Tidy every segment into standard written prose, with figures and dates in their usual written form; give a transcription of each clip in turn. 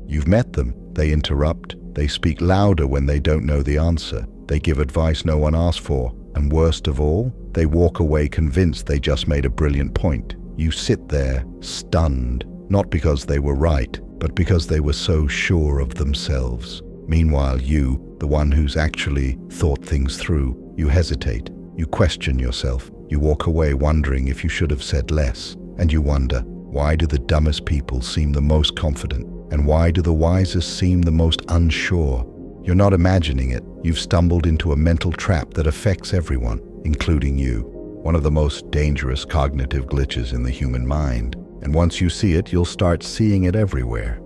You've met them. They interrupt. They speak louder when they don't know the answer. They give advice no one asked for. And worst of all, they walk away convinced they just made a brilliant point. You sit there, stunned, not because they were right, but because they were so sure of themselves. Meanwhile, you, the one who's actually thought things through, you hesitate. You question yourself. You walk away wondering if you should have said less. And you wonder, why do the dumbest people seem the most confident? And why do the wisest seem the most unsure? You're not imagining it. You've stumbled into a mental trap that affects everyone, including you. One of the most dangerous cognitive glitches in the human mind. And once you see it, you'll start seeing it everywhere.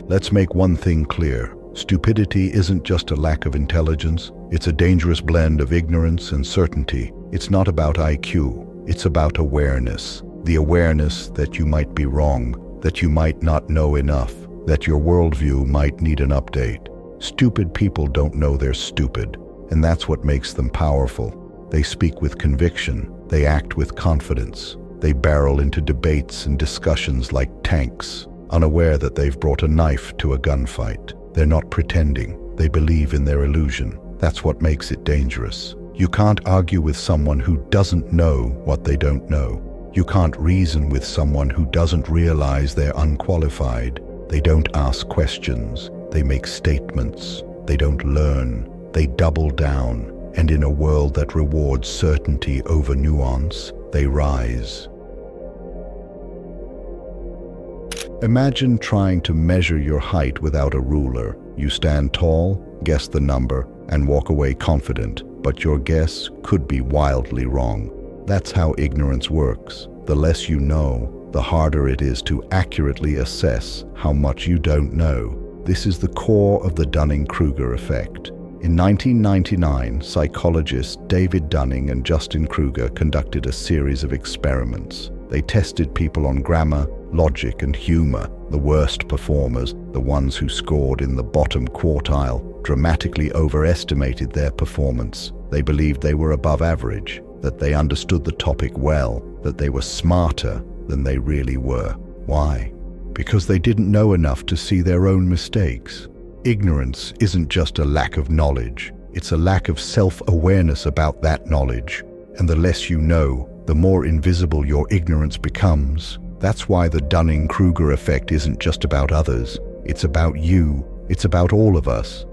Let's make one thing clear. Stupidity isn't just a lack of intelligence. It's a dangerous blend of ignorance and certainty. It's not about IQ. It's about awareness. The awareness that you might be wrong, that you might not know enough, that your worldview might need an update. Stupid people don't know they're stupid, and that's what makes them powerful. They speak with conviction. They act with confidence. They barrel into debates and discussions like tanks, unaware that they've brought a knife to a gunfight. They're not pretending. They believe in their illusion. That's what makes it dangerous. You can't argue with someone who doesn't know what they don't know. You can't reason with someone who doesn't realize they're unqualified. They don't ask questions. They make statements. They don't learn. They double down. And in a world that rewards certainty over nuance, they rise. Imagine trying to measure your height without a ruler. You stand tall, guess the number, and walk away confident, but your guess could be wildly wrong. That's how ignorance works. The less you know, the harder it is to accurately assess how much you don't know. This is the core of the Dunning-Kruger Effect. In 1999, psychologists David Dunning and Justin Kruger conducted a series of experiments. They tested people on grammar, logic, and humor. The worst performers, the ones who scored in the bottom quartile, dramatically overestimated their performance. They believed they were above average, that they understood the topic well, that they were smarter than they really were. Why? Because they didn't know enough to see their own mistakes. Ignorance isn't just a lack of knowledge. It's a lack of self-awareness about that knowledge. And the less you know, the more invisible your ignorance becomes. That's why the Dunning-Kruger effect isn't just about others. It's about you. It's about all of us.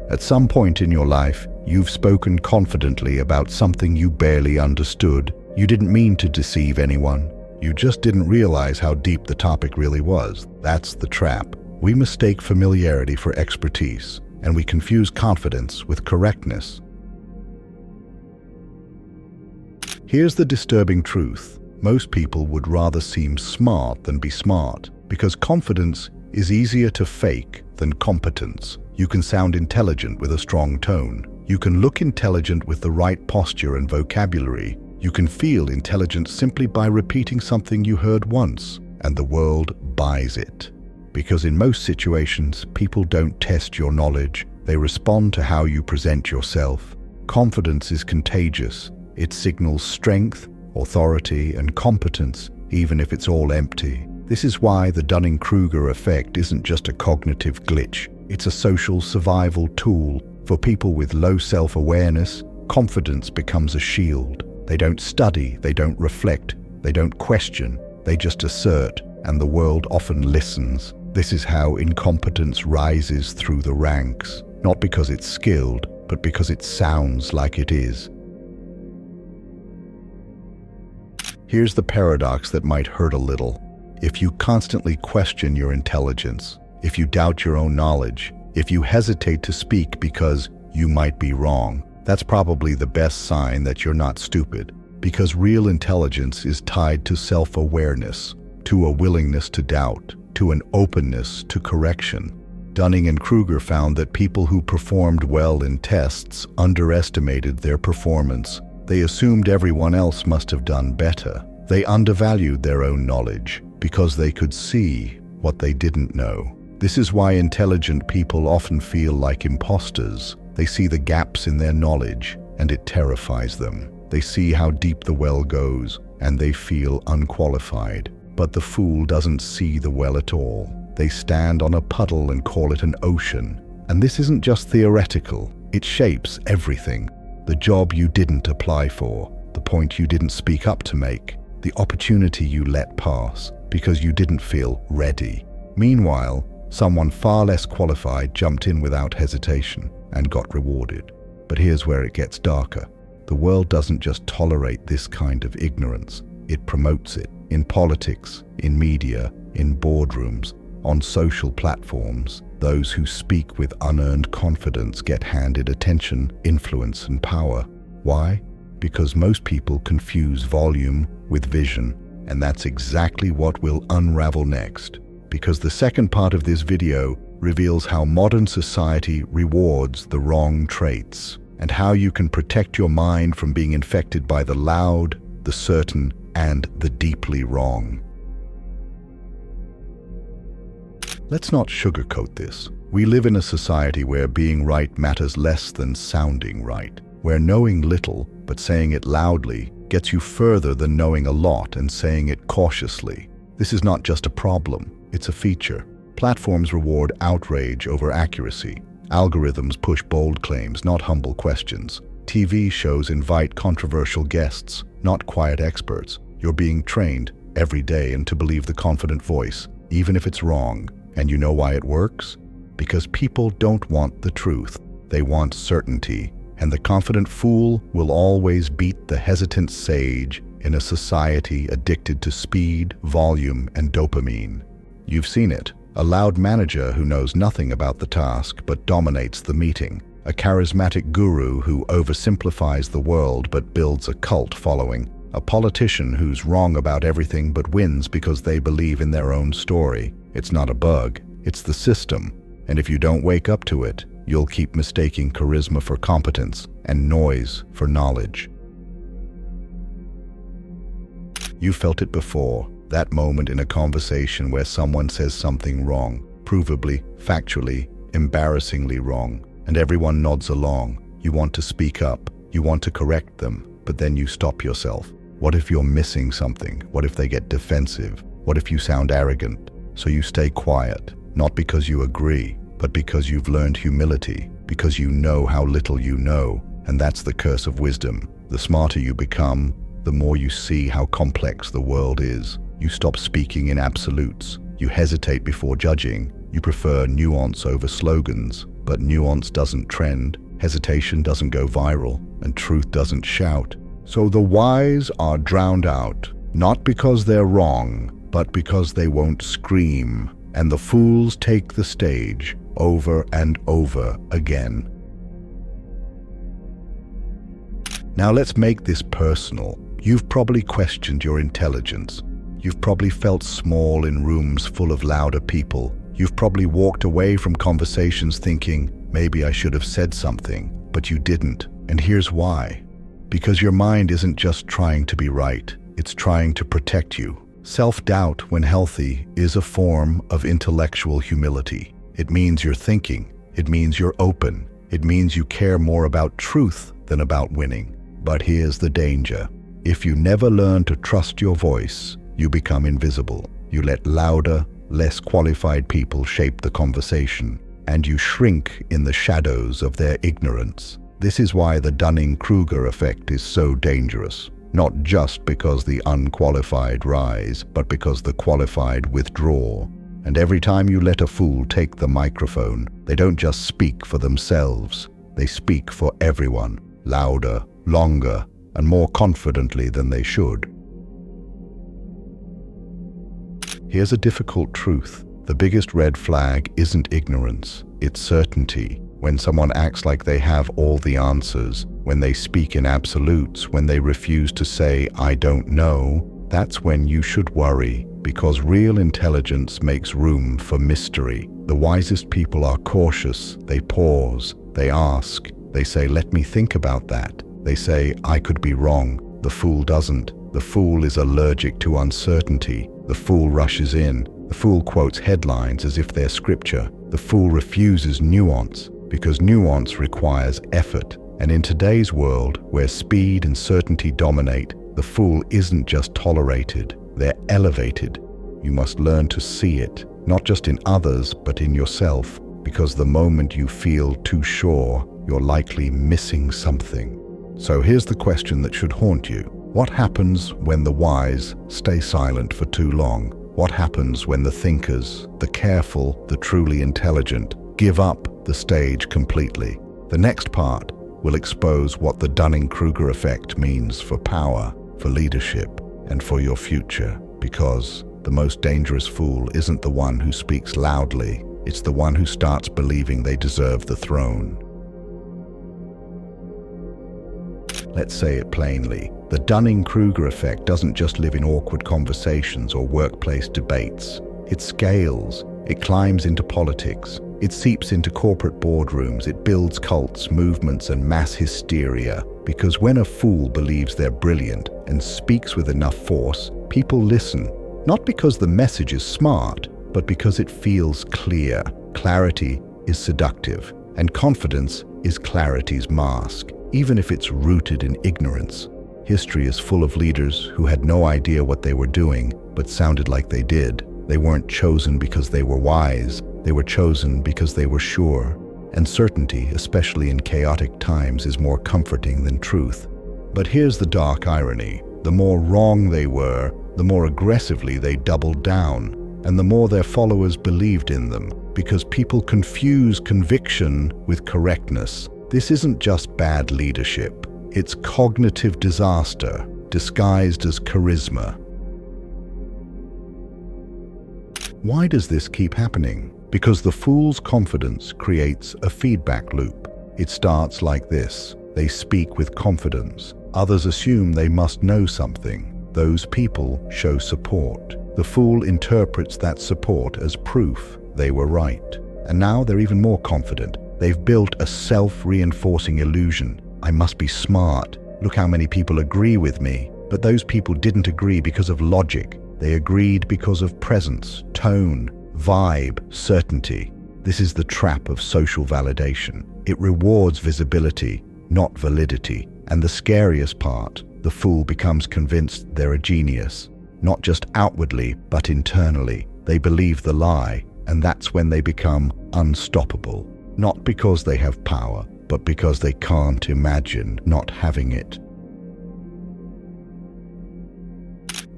At some point in your life, you've spoken confidently about something you barely understood. You didn't mean to deceive anyone. You just didn't realize how deep the topic really was. That's the trap. We mistake familiarity for expertise, and we confuse confidence with correctness. Here's the disturbing truth. Most people would rather seem smart than be smart, because confidence is easier to fake than competence. You can sound intelligent with a strong tone. You can look intelligent with the right posture and vocabulary. You can feel intelligent simply by repeating something you heard once, and the world buys it. Because in most situations, people don't test your knowledge. They respond to how you present yourself. Confidence is contagious. It signals strength, authority, and competence, even if it's all empty. This is why the Dunning-Kruger effect isn't just a cognitive glitch. It's a social survival tool. For people with low self-awareness, confidence becomes a shield. They don't study, they don't reflect, they don't question, they just assert, and the world often listens. This is how incompetence rises through the ranks, not because it's skilled, but because it sounds like it is. Here's the paradox that might hurt a little. If you constantly question your intelligence, if you doubt your own knowledge, if you hesitate to speak because you might be wrong, that's probably the best sign that you're not stupid, because real intelligence is tied to self-awareness, to a willingness to doubt, to an openness to correction. Dunning and Kruger found that people who performed well in tests underestimated their performance. They assumed everyone else must have done better. They undervalued their own knowledge because they could see what they didn't know. This is why intelligent people often feel like imposters. They see the gaps in their knowledge, and it terrifies them. They see how deep the well goes, and they feel unqualified. But the fool doesn't see the well at all. They stand on a puddle and call it an ocean. And this isn't just theoretical. It shapes everything. The job you didn't apply for, the point you didn't speak up to make, the opportunity you let pass because you didn't feel ready. Meanwhile, someone far less qualified jumped in without hesitation and got rewarded. But here's where it gets darker. The world doesn't just tolerate this kind of ignorance. It promotes it in politics, in media, in boardrooms, on social platforms. Those who speak with unearned confidence get handed attention, influence, and power. Why? Because most people confuse volume with vision, and that's exactly what we'll unravel next. Because the second part of this video reveals how modern society rewards the wrong traits, and how you can protect your mind from being infected by the loud, the certain, and the deeply wrong. Let's not sugarcoat this. We live in a society where being right matters less than sounding right, where knowing little but saying it loudly gets you further than knowing a lot and saying it cautiously. This is not just a problem, it's a feature. Platforms reward outrage over accuracy. Algorithms push bold claims, not humble questions. TV shows invite controversial guests, not quiet experts. You're being trained every day into believe the confident voice, even if it's wrong. And you know why it works? Because people don't want the truth. They want certainty. And the confident fool will always beat the hesitant sage in a society addicted to speed, volume, and dopamine. You've seen it. A loud manager who knows nothing about the task but dominates the meeting. A charismatic guru who oversimplifies the world but builds a cult following. A politician who's wrong about everything but wins because they believe in their own story. It's not a bug, it's the system. And if you don't wake up to it, you'll keep mistaking charisma for competence and noise for knowledge. You felt it before, that moment in a conversation where someone says something wrong, provably, factually, embarrassingly wrong, and everyone nods along. You want to speak up, you want to correct them, but then you stop yourself. What if you're missing something? What if they get defensive? What if you sound arrogant? So you stay quiet, not because you agree, but because you've learned humility, because you know how little you know, and that's the curse of wisdom. The smarter you become, the more you see how complex the world is. You stop speaking in absolutes. You hesitate before judging. You prefer nuance over slogans, but nuance doesn't trend, hesitation doesn't go viral, and truth doesn't shout. So the wise are drowned out, not because they're wrong, but because they won't scream, and the fools take the stage over and over again. Now let's make this personal. You've probably questioned your intelligence. You've probably felt small in rooms full of louder people. You've probably walked away from conversations thinking, maybe I should have said something, but you didn't. And here's why. Because your mind isn't just trying to be right, it's trying to protect you. Self-doubt, when healthy, is a form of intellectual humility. It means you're thinking. It means you're open. It means you care more about truth than about winning. But here's the danger. If you never learn to trust your voice, you become invisible. You let louder, less qualified people shape the conversation, and you shrink in the shadows of their ignorance. This is why the Dunning-Kruger Effect is so dangerous. Not just because the unqualified rise, but because the qualified withdraw. And every time you let a fool take the microphone, they don't just speak for themselves. They speak for everyone, louder, longer, and more confidently than they should. Here's a difficult truth. The biggest red flag isn't ignorance, it's certainty. When someone acts like they have all the answers, when they speak in absolutes, when they refuse to say, I don't know, that's when you should worry, because real intelligence makes room for mystery. The wisest people are cautious. They pause, they ask, they say, let me think about that. They say, I could be wrong. The fool doesn't. The fool is allergic to uncertainty. The fool rushes in. The fool quotes headlines as if they're scripture. The fool refuses nuance, because nuance requires effort. And in today's world, where speed and certainty dominate, the fool isn't just tolerated, they're elevated. You must learn to see it, not just in others, but in yourself, because the moment you feel too sure, you're likely missing something. So here's the question that should haunt you. What happens when the wise stay silent for too long? What happens when the thinkers, the careful, the truly intelligent, give up the stage completely? The next part will expose what the Dunning-Kruger Effect means for power, for leadership, and for your future, because the most dangerous fool isn't the one who speaks loudly, it's the one who starts believing they deserve the throne. Let's say it plainly. The Dunning-Kruger effect doesn't just live in awkward conversations or workplace debates. It scales, it climbs into politics, it seeps into corporate boardrooms, it builds cults, movements, and mass hysteria. Because when a fool believes they're brilliant and speaks with enough force, people listen. Not because the message is smart, but because it feels clear. Clarity is seductive, and confidence is clarity's mask, even if it's rooted in ignorance. History is full of leaders who had no idea what they were doing, but sounded like they did. They weren't chosen because they were wise, they were chosen because they were sure. And certainty, especially in chaotic times, is more comforting than truth. But here's the dark irony. The more wrong they were, the more aggressively they doubled down, and the more their followers believed in them, because people confuse conviction with correctness. This isn't just bad leadership. It's cognitive disaster, disguised as charisma. Why does this keep happening? Because the fool's confidence creates a feedback loop. It starts like this. They speak with confidence. Others assume they must know something. Those people show support. The fool interprets that support as proof they were right. And now they're even more confident. They've built a self-reinforcing illusion. I must be smart. Look how many people agree with me. But those people didn't agree because of logic. They agreed because of presence, tone, vibe, certainty. This is the trap of social validation. It rewards visibility, not validity. And the scariest part, the fool becomes convinced they're a genius. Not just outwardly, but internally. They believe the lie, and that's when they become unstoppable. Not because they have power, but because they can't imagine not having it.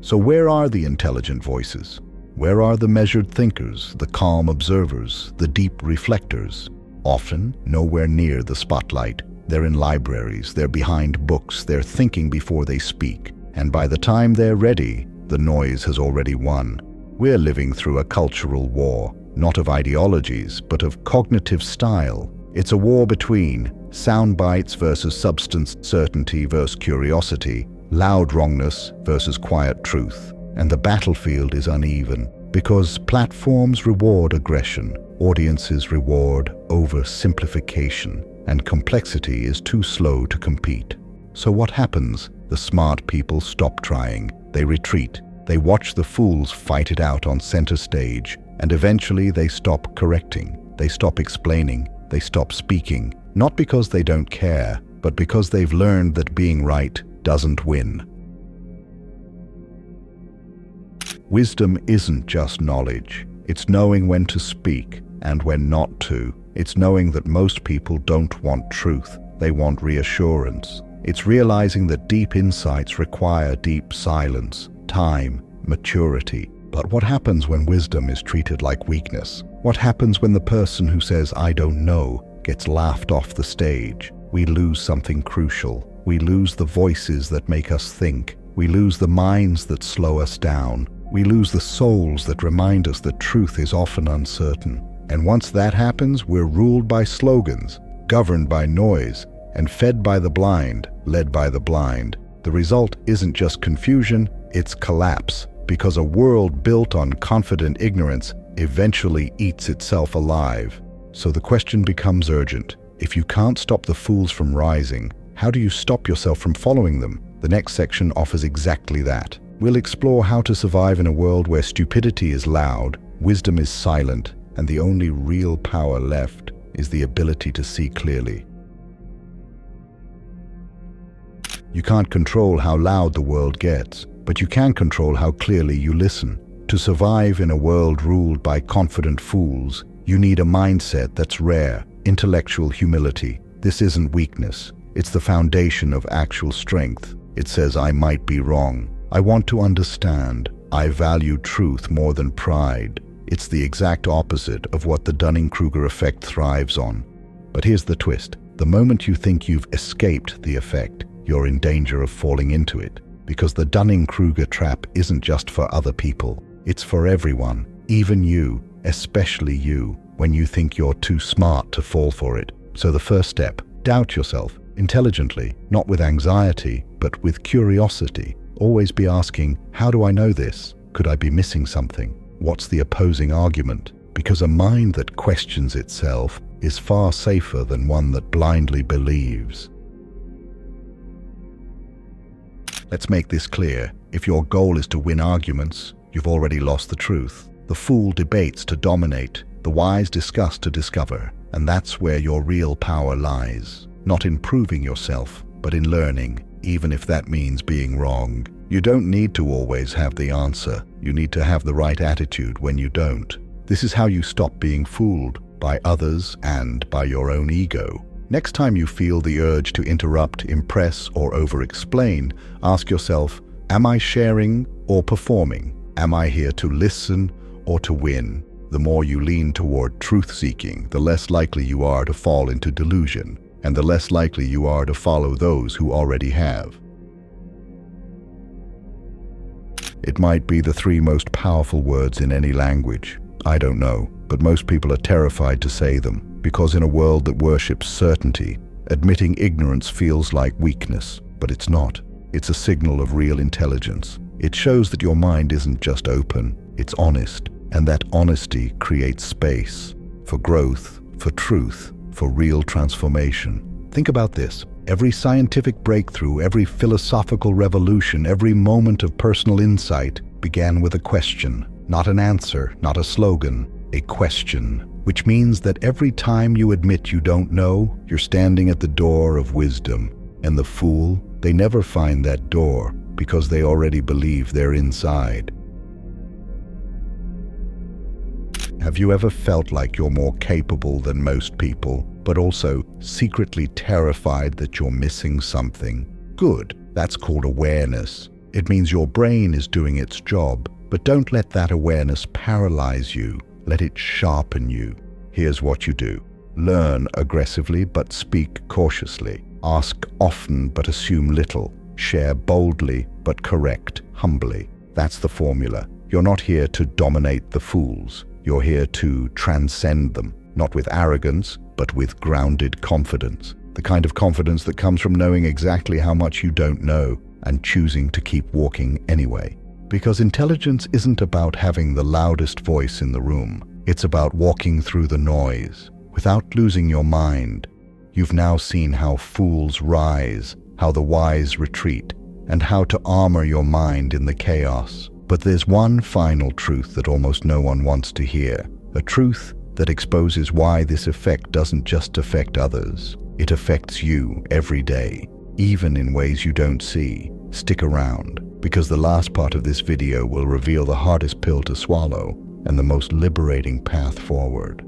So where are the intelligent voices? Where are the measured thinkers, the calm observers, the deep reflectors? Often nowhere near the spotlight. They're in libraries, they're behind books, they're thinking before they speak. And by the time they're ready, the noise has already won. We're living through a cultural war, not of ideologies, but of cognitive style. It's a war between sound bites versus substance, certainty versus curiosity, loud wrongness versus quiet truth. And the battlefield is uneven because platforms reward aggression, audiences reward oversimplification, and complexity is too slow to compete. So what happens? The smart people stop trying. They retreat. They watch the fools fight it out on center stage, and eventually they stop correcting. They stop explaining. They stop speaking. Not because they don't care, but because they've learned that being right doesn't win. Wisdom isn't just knowledge. It's knowing when to speak and when not to. It's knowing that most people don't want truth. They want reassurance. It's realizing that deep insights require deep silence, time, maturity. But what happens when wisdom is treated like weakness? What happens when the person who says, "I don't know," gets laughed off the stage? We lose something crucial. We lose the voices that make us think. We lose the minds that slow us down. We lose the souls that remind us that truth is often uncertain. And once that happens, we're ruled by slogans, governed by noise, and fed by the blind, led by the blind. The result isn't just confusion, it's collapse, because a world built on confident ignorance eventually eats itself alive. So the question becomes urgent. If you can't stop the fools from rising, how do you stop yourself from following them? The next section offers exactly that. We'll explore how to survive in a world where stupidity is loud, wisdom is silent, and the only real power left is the ability to see clearly. You can't control how loud the world gets, but you can control how clearly you listen. To survive in a world ruled by confident fools, you need a mindset that's rare, intellectual humility. This isn't weakness. It's the foundation of actual strength. It says, I might be wrong. I want to understand. I value truth more than pride. It's the exact opposite of what the Dunning-Kruger effect thrives on. But here's the twist. The moment you think you've escaped the effect, you're in danger of falling into it. Because the Dunning-Kruger trap isn't just for other people. It's for everyone, even you, especially you, when you think you're too smart to fall for it. So the first step, doubt yourself, intelligently, not with anxiety, but with curiosity. Always be asking, how do I know this? Could I be missing something? What's the opposing argument? Because a mind that questions itself is far safer than one that blindly believes. Let's make this clear. If your goal is to win arguments, you've already lost the truth. The fool debates to dominate, the wise discuss to discover, and that's where your real power lies. Not in proving yourself, but in learning, even if that means being wrong. You don't need to always have the answer. You need to have the right attitude when you don't. This is how you stop being fooled by others and by your own ego. Next time you feel the urge to interrupt, impress, or over-explain, ask yourself, am I sharing or performing? Am I here to listen or to win? The more you lean toward truth-seeking, the less likely you are to fall into delusion, and the less likely you are to follow those who already have. It might be the 3 most powerful words in any language. I don't know, but most people are terrified to say them, because in a world that worships certainty, admitting ignorance feels like weakness, but it's not. It's a signal of real intelligence. It shows that your mind isn't just open, it's honest, and that honesty creates space for growth, for truth, for real transformation. Think about this. Every scientific breakthrough, every philosophical revolution, every moment of personal insight began with a question, not an answer, not a slogan, a question. Which means that every time you admit you don't know, you're standing at the door of wisdom. And the fool, they never find that door because they already believe they're inside. Have you ever felt like you're more capable than most people, but also secretly terrified that you're missing something? Good. That's called awareness. It means your brain is doing its job, but don't let that awareness paralyze you. Let it sharpen you. Here's what you do. Learn aggressively but speak cautiously. Ask often but assume little. Share boldly but correct humbly. That's the formula. You're not here to dominate the fools. You're here to transcend them, not with arrogance, but with grounded confidence. The kind of confidence that comes from knowing exactly how much you don't know and choosing to keep walking anyway. Because intelligence isn't about having the loudest voice in the room. It's about walking through the noise without losing your mind. You've now seen how fools rise, how the wise retreat, and how to armor your mind in the chaos. But there's one final truth that almost no one wants to hear. A truth that exposes why this effect doesn't just affect others. It affects you every day, even in ways you don't see. Stick around, because the last part of this video will reveal the hardest pill to swallow and the most liberating path forward.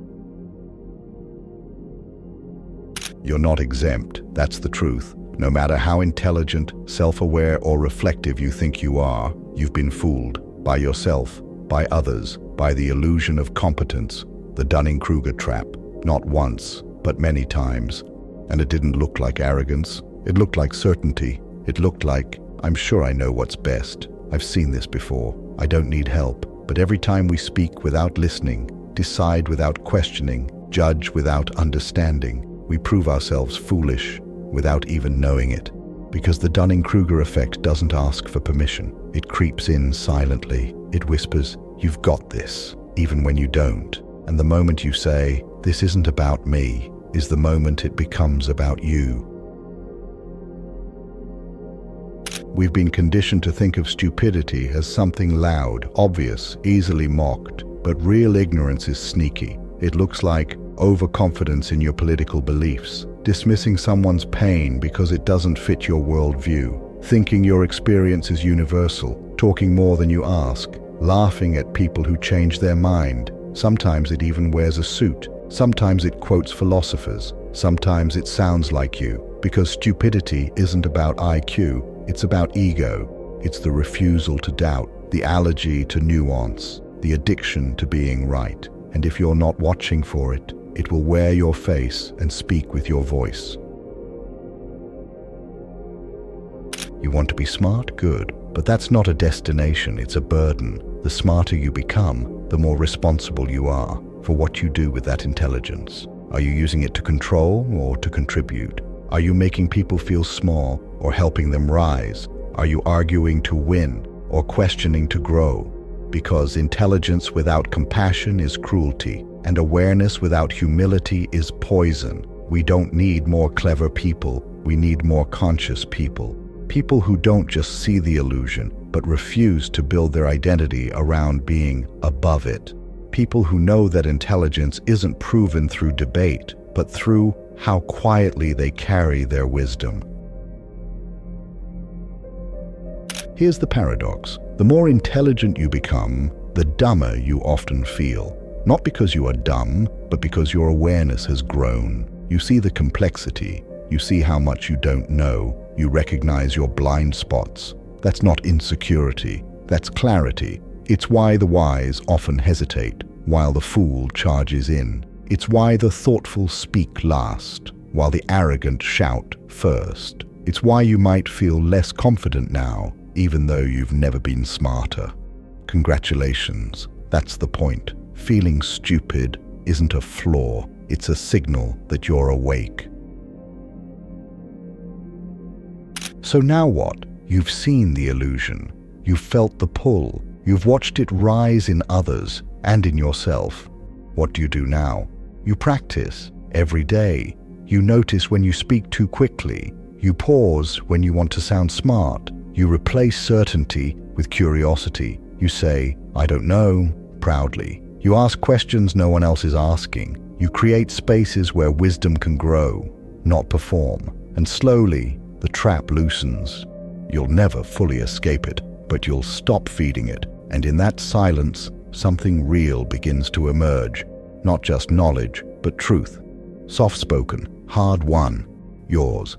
You're not exempt, that's the truth. No matter how intelligent, self-aware, or reflective you think you are, you've been fooled by yourself, by others, by the illusion of competence, the Dunning-Kruger trap, not once, but many times. And it didn't look like arrogance. It looked like certainty. It looked like, I'm sure I know what's best. I've seen this before. I don't need help. But every time we speak without listening, decide without questioning, judge without understanding, we prove ourselves foolish without even knowing it. Because the Dunning-Kruger effect doesn't ask for permission. It creeps in silently. It whispers, you've got this, even when you don't. And the moment you say, this isn't about me, is the moment it becomes about you. We've been conditioned to think of stupidity as something loud, obvious, easily mocked. But real ignorance is sneaky. It looks like overconfidence in your political beliefs, dismissing someone's pain because it doesn't fit your worldview, thinking your experience is universal, talking more than you ask, laughing at people who change their mind. Sometimes it even wears a suit. Sometimes it quotes philosophers. Sometimes it sounds like you. Because stupidity isn't about IQ, it's about ego. It's the refusal to doubt, the allergy to nuance, the addiction to being right. And if you're not watching for it, it will wear your face and speak with your voice. You want to be smart? Good. But that's not a destination, it's a burden. The smarter you become, the more responsible you are for what you do with that intelligence. Are you using it to control or to contribute? Are you making people feel small or helping them rise? Are you arguing to win or questioning to grow? Because intelligence without compassion is cruelty, and awareness without humility is poison. We don't need more clever people, we need more conscious people. People who don't just see the illusion, but refuse to build their identity around being above it. People who know that intelligence isn't proven through debate, but through how quietly they carry their wisdom. Here's the paradox. The more intelligent you become, the dumber you often feel. Not because you are dumb, but because your awareness has grown. You see the complexity. You see how much you don't know. You recognize your blind spots. That's not insecurity. That's clarity. It's why the wise often hesitate, while the fool charges in. It's why the thoughtful speak last, while the arrogant shout first. It's why you might feel less confident now, even though you've never been smarter. Congratulations. That's the point. Feeling stupid isn't a flaw. It's a signal that you're awake. So now what? You've seen the illusion. You've felt the pull. You've watched it rise in others and in yourself. What do you do now? You practice every day. You notice when you speak too quickly. You pause when you want to sound smart. You replace certainty with curiosity. You say, "I don't know," proudly. You ask questions no one else is asking. You create spaces where wisdom can grow, not perform. And slowly, the trap loosens. You'll never fully escape it, but you'll stop feeding it. And in that silence, something real begins to emerge. Not just knowledge, but truth. Soft-spoken, hard-won, yours.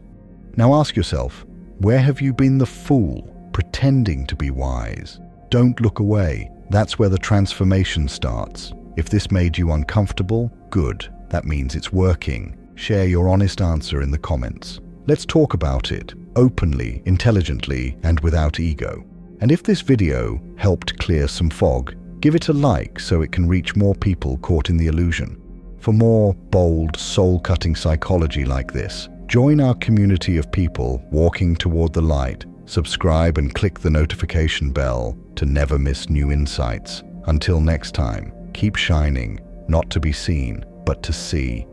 Now ask yourself, where have you been the fool, pretending to be wise? Don't look away. That's where the transformation starts. If this made you uncomfortable, good. That means it's working. Share your honest answer in the comments. Let's talk about it, openly, intelligently, and without ego. And if this video helped clear some fog, give it a like so it can reach more people caught in the illusion. For more bold, soul-cutting psychology like this, join our community of people walking toward the light. Subscribe and click the notification bell to never miss new insights. Until next time, keep shining, not to be seen, but to see.